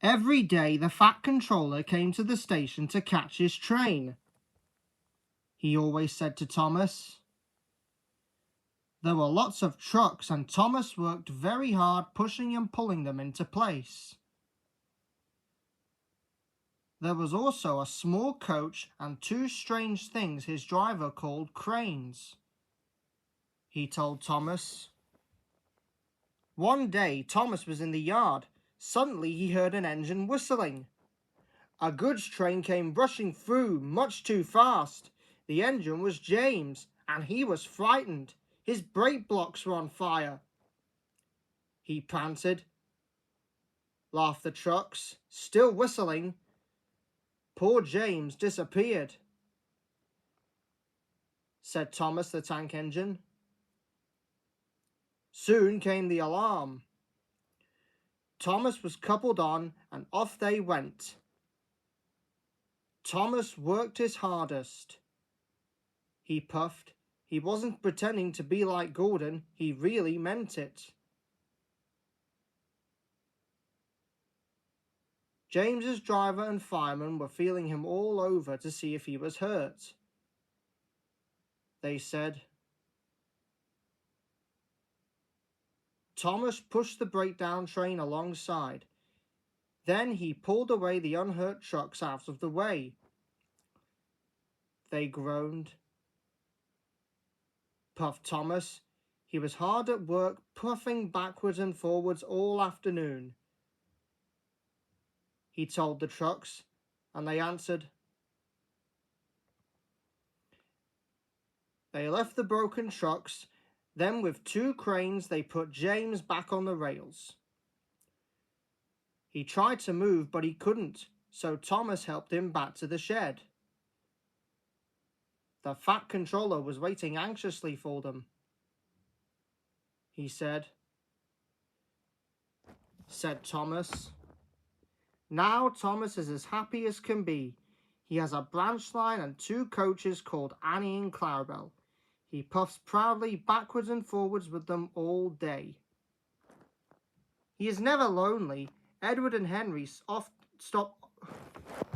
Every day the Fat Controller came to the station to catch his train. He always said to Thomas. There were lots of trucks and Thomas worked very hard pushing and pulling them into place. There was also a small coach and two strange things his driver called cranes. He told Thomas. One day Thomas was in the yard. Suddenly he heard an engine whistling. A goods train came rushing through much too fast. The engine was James, and he was frightened. His brake blocks were on fire. He panted. Laughed the trucks, still whistling. Poor James disappeared, said Thomas the tank engine. Soon came the alarm. Thomas was coupled on and off they went. Thomas worked his hardest. He puffed. He wasn't pretending to be like Gordon. He really meant it. James's driver and fireman were feeling him all over to see if he was hurt. They said, Thomas pushed the breakdown train alongside. Then he pulled away the unhurt trucks out of the way. They groaned. Puffed Thomas. He was hard at work, puffing backwards and forwards all afternoon. He told the trucks, and they answered. They left the broken trucks. Then with two cranes they put James back on the rails. He tried to move, but he couldn't, so Thomas helped him back to the shed. The Fat Controller was waiting anxiously for them. He said Thomas. Now Thomas is as happy as can be. He has a branch line and two coaches called Annie and Clarabelle. He puffs proudly backwards and forwards with them all day. He is never lonely. Edward and Henry oft stop